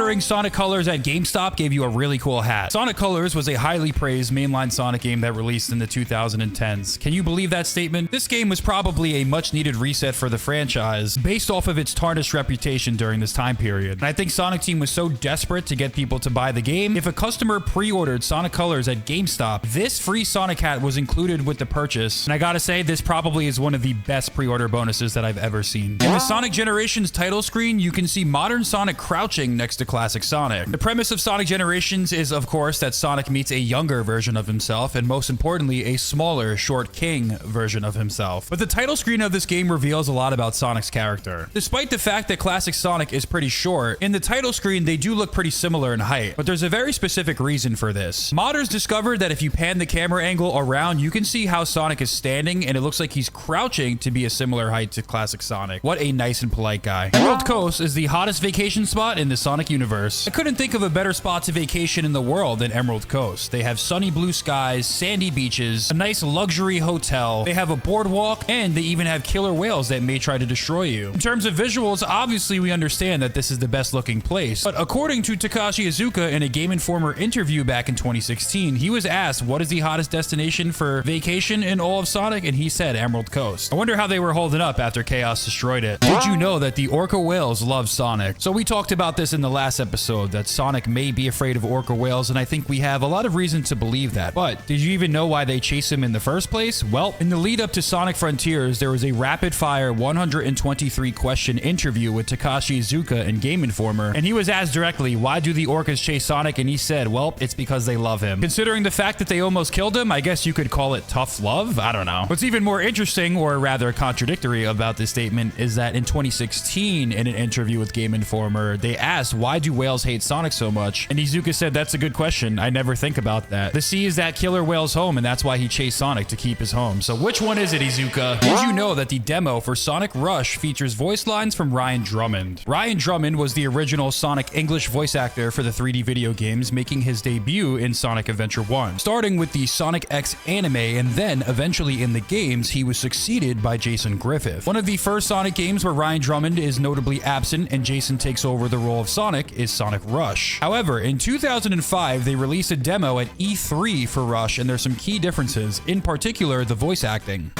Pre-ordering Sonic Colors at GameStop gave you a really cool hat. Sonic Colors was a highly praised mainline Sonic game that released in the 2010s. Can you believe that statement? This game was probably a much-needed reset for the franchise based off of its tarnished reputation during this time period. And I think Sonic Team was so desperate to get people to buy the game, if a customer pre-ordered Sonic Colors at GameStop, this free Sonic hat was included with the purchase. And I gotta say, this probably is one of the best pre-order bonuses that I've ever seen. In the Sonic Generations title screen, you can see modern Sonic crouching next to classic Sonic. The premise of Sonic Generations is, of course, that Sonic meets a younger version of himself, and most importantly, a smaller, short king version of himself. But the title screen of this game reveals a lot about Sonic's character. Despite the fact that classic Sonic is pretty short, in the title screen, they do look pretty similar in height, but there's a very specific reason for this. Modders discovered that if you pan the camera angle around, you can see how Sonic is standing, and it looks like he's crouching to be a similar height to classic Sonic. What a nice and polite guy. Emerald Coast is the hottest vacation spot in the Sonic universe. I couldn't think of a better spot to vacation in the world than Emerald Coast. They have sunny blue skies, sandy beaches, a nice luxury hotel, they have a boardwalk, and they even have killer whales that may try to destroy you. In terms of visuals, obviously we understand that this is the best looking place, but according to Takashi Iizuka in a Game Informer interview back in 2016, he was asked what is the hottest destination for vacation in all of Sonic, and he said Emerald Coast. I wonder how they were holding up after Chaos destroyed it. Did you know that the orca whales love Sonic? So we talked about this in the last episode, that Sonic may be afraid of orca whales, and I think we have a lot of reason to believe that. But did you even know why they chase him in the first place? Well, in the lead up to Sonic Frontiers, there was a rapid fire 123 question interview with Takashi Iizuka in Game Informer, and he was asked directly, why do the orcas chase Sonic? And he said, well, it's because they love him. Considering the fact that they almost killed him, I guess you could call it tough love? I don't know. What's even more interesting, or rather contradictory about this statement, is that in 2016, in an interview with Game Informer, they asked, why do whales hate Sonic so much? And Iizuka said, that's a good question. I never think about that. The sea is that killer whale's home, and that's why he chased Sonic, to keep his home. So which one is it, Iizuka? Did you know that the demo for Sonic Rush features voice lines from Ryan Drummond? Ryan Drummond was the original Sonic English voice actor for the 3D video games, making his debut in Sonic Adventure 1. Starting with the Sonic X anime, and then eventually in the games, he was succeeded by Jason Griffith. One of the first Sonic games where Ryan Drummond is notably absent and Jason takes over the role of Sonic is Sonic Rush. However, in 2005, they released a demo at E3 for Rush, and there's some key differences, in particular the voice acting.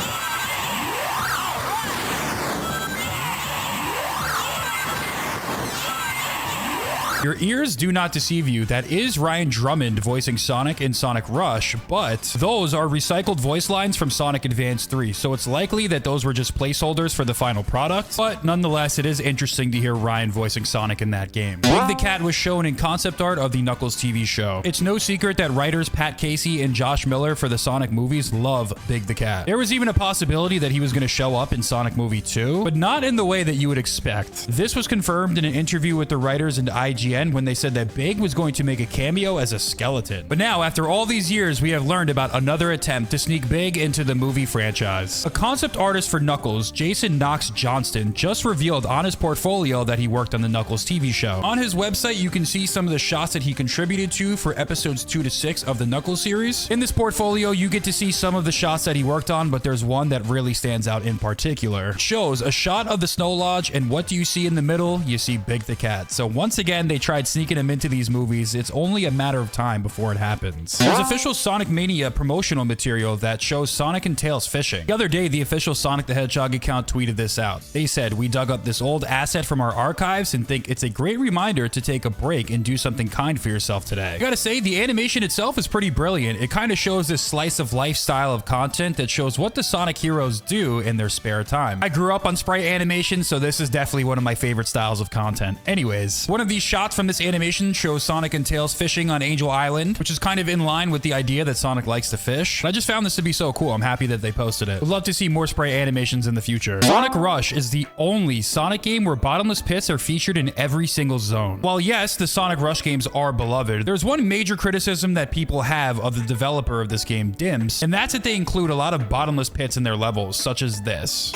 Your ears do not deceive you. That is Ryan Drummond voicing Sonic in Sonic Rush, but those are recycled voice lines from Sonic Advance 3, so it's likely that those were just placeholders for the final product, but nonetheless, it is interesting to hear Ryan voicing Sonic in that game. Big the Cat was shown in concept art of the Knuckles TV show. It's no secret that writers Pat Casey and Josh Miller for the Sonic movies love Big the Cat. There was even a possibility that he was going to show up in Sonic Movie 2, but not in the way that you would expect. This was confirmed in an interview with the writers and IGN when they said that Big was going to make a cameo as a skeleton. But now, after all these years, we have learned about another attempt to sneak Big into the movie franchise. A concept artist for Knuckles, Jason Knox Johnston, just revealed on his portfolio that he worked on the Knuckles TV show. On his website, you can see some of the shots that he contributed to for episodes 2 to 6 of the Knuckles series. In this portfolio, you get to see some of the shots that he worked on, but there's one that really stands out in particular. It shows a shot of the Snow Lodge, and what do you see in the middle? You see Big the Cat. So once again, they tried sneaking him into these movies. It's only a matter of time before it happens. There's official Sonic Mania promotional material that shows Sonic and Tails fishing. The other day, the official Sonic the Hedgehog account tweeted this out. They said, we dug up this old asset from our archives and think it's a great reminder to take a break and do something kind for yourself today. I gotta say, the animation itself is pretty brilliant. It kind of shows this slice of life style of content that shows what the Sonic heroes do in their spare time. I grew up on sprite animation, so this is definitely one of my favorite styles of content. Anyways, one of these shots from this animation shows Sonic and Tails fishing on Angel Island, which is kind of in line with the idea that Sonic likes to fish. But I just found this to be so cool. I'm happy that they posted it. Would love to see more sprite animations in the future. Sonic Rush is the only Sonic game where bottomless pits are featured in every single zone. While yes, the Sonic Rush games are beloved, there's one major criticism that people have of the developer of this game, Dims, and that's that they include a lot of bottomless pits in their levels, such as this.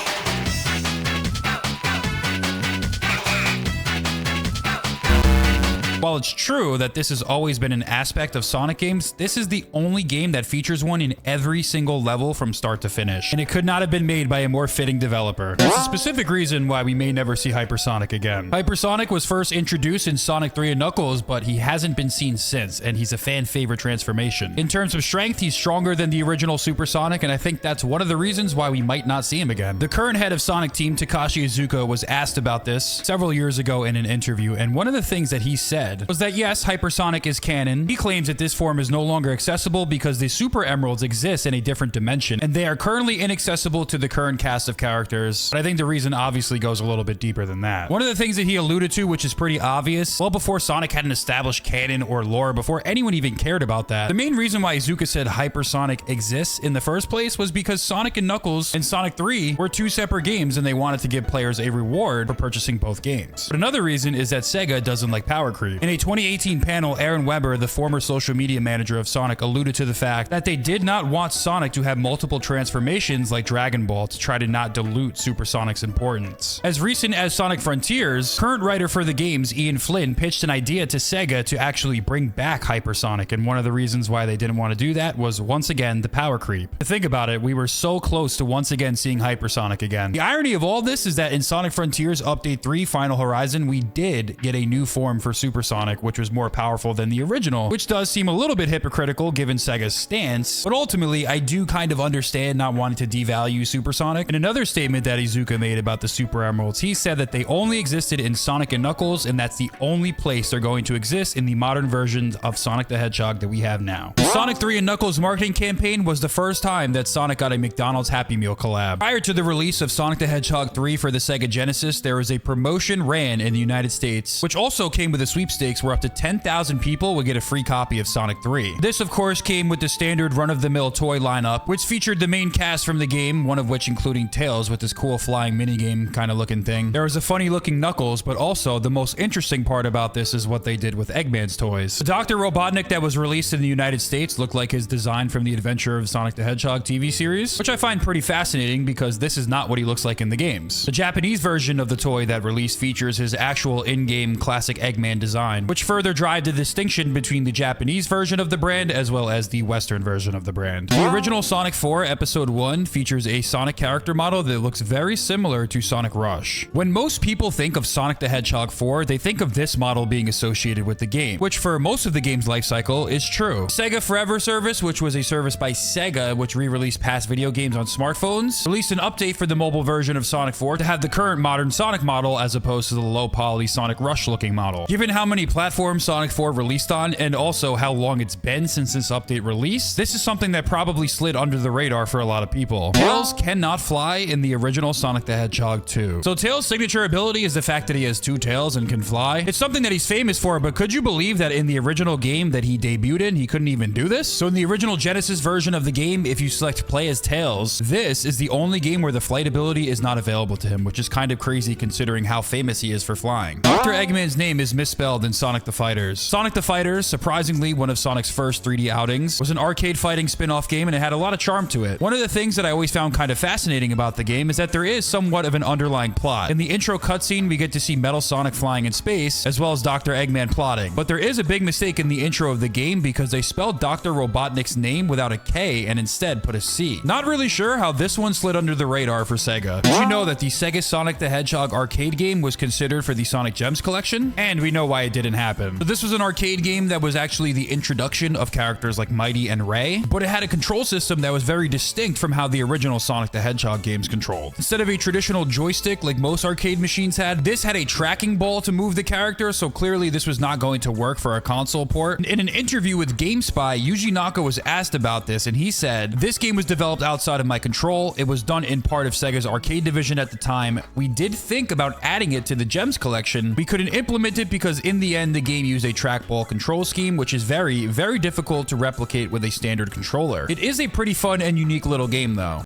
While it's true that this has always been an aspect of Sonic games, this is the only game that features one in every single level from start to finish, and it could not have been made by a more fitting developer. There's a specific reason why we may never see Hypersonic again. Hypersonic was first introduced in Sonic 3 and Knuckles, but he hasn't been seen since, and he's a fan favorite transformation. In terms of strength, he's stronger than the original Super Sonic, and I think that's one of the reasons why we might not see him again. The current head of Sonic Team, Takashi Iizuka, was asked about this several years ago in an interview, and one of the things that he said was that yes, Hypersonic is canon. He claims that this form is no longer accessible because the Super Emeralds exist in a different dimension, and they are currently inaccessible to the current cast of characters. But I think the reason obviously goes a little bit deeper than that. One of the things that he alluded to, which is pretty obvious, well before Sonic had an established canon or lore, before anyone even cared about that, the main reason why Iizuka said Hypersonic exists in the first place was because Sonic and Knuckles and Sonic 3 were two separate games, and they wanted to give players a reward for purchasing both games. But another reason is that Sega doesn't like power creep. In a 2018 panel, Aaron Weber, the former social media manager of Sonic, alluded to the fact that they did not want Sonic to have multiple transformations like Dragon Ball to try to not dilute Super Sonic's importance. As recent as Sonic Frontiers, current writer for the games, Ian Flynn, pitched an idea to Sega to actually bring back Hypersonic, and one of the reasons why they didn't want to do that was, once again, the power creep. To think about it, we were so close to once again seeing Hypersonic again. The irony of all this is that in Sonic Frontiers Update 3 Final Horizon, we did get a new form for Super Sonic, which was more powerful than the original, which does seem a little bit hypocritical given Sega's stance, but ultimately, I do kind of understand not wanting to devalue Super Sonic. In another statement that Iizuka made about the Super Emeralds, he said that they only existed in Sonic and Knuckles, and that's the only place they're going to exist in the modern versions of Sonic the Hedgehog that we have now. The Sonic 3 and Knuckles marketing campaign was the first time that Sonic got a McDonald's Happy Meal collab. Prior to the release of Sonic the Hedgehog 3 for the Sega Genesis, there was a promotion ran in the United States, which also came with a sweepstakes where up to 10,000 people would get a free copy of Sonic 3. This, of course, came with the standard run-of-the-mill toy lineup, which featured the main cast from the game, one of which including Tails with this cool flying minigame kind of looking thing. There was a funny-looking Knuckles, but also the most interesting part about this is what they did with Eggman's toys. The Dr. Robotnik that was released in the United States looked like his design from the Adventure of Sonic the Hedgehog TV series, which I find pretty fascinating because this is not what he looks like in the games. The Japanese version of the toy that released features his actual in-game classic Eggman design, which further drive the distinction between the Japanese version of the brand as well as the Western version of the brand. The original Sonic 4 Episode 1 features a Sonic character model that looks very similar to Sonic Rush. When most people think of Sonic the Hedgehog 4, they think of this model being associated with the game, which for most of the game's life cycle is true. Sega Forever service, which was a service by Sega which re-released past video games on smartphones, released an update for the mobile version of Sonic 4 to have the current modern Sonic model as opposed to the low-poly Sonic Rush looking model. Given how many platforms Sonic 4 released on, and also how long it's been since this update release, this is something that probably slid under the radar for a lot of people. Tails cannot fly in the original Sonic the Hedgehog 2. So Tails' signature ability is the fact that he has two tails and can fly. It's something that he's famous for, but could you believe that in the original game that he debuted in, he couldn't even do this? So in the original Genesis version of the game, if you select play as Tails, this is the only game where the flight ability is not available to him, which is kind of crazy considering how famous he is for flying. Dr. Eggman's name is misspelled in Sonic the Fighters. Sonic the Fighters, surprisingly one of Sonic's first 3D outings, was an arcade fighting spin-off game and it had a lot of charm to it. One of the things that I always found kind of fascinating about the game is that there is somewhat of an underlying plot. In the intro cutscene, we get to see Metal Sonic flying in space, as well as Dr. Eggman plotting. But there is a big mistake in the intro of the game because they spelled Dr. Robotnik's name without a K and instead put a C. Not really sure how this one slid under the radar for Sega. Did you know that the SegaSonic the Hedgehog arcade game was considered for the Sonic Gems collection? And we know why it didn't happen. So this was an arcade game that was actually the introduction of characters like Mighty and Ray, but it had a control system that was very distinct from how the original Sonic the Hedgehog games controlled. Instead of a traditional joystick like most arcade machines had, this had a tracking ball to move the character, so clearly this was not going to work for a console port. In an interview with GameSpy, Yuji Naka was asked about this, and he said, "This game was developed outside of my control. It was done in part of Sega's arcade division at the time. We did think about adding it to the Gems collection. We couldn't implement it because in the end, the game used a trackball control scheme, which is very, very difficult to replicate with a standard controller. It is a pretty fun and unique little game though."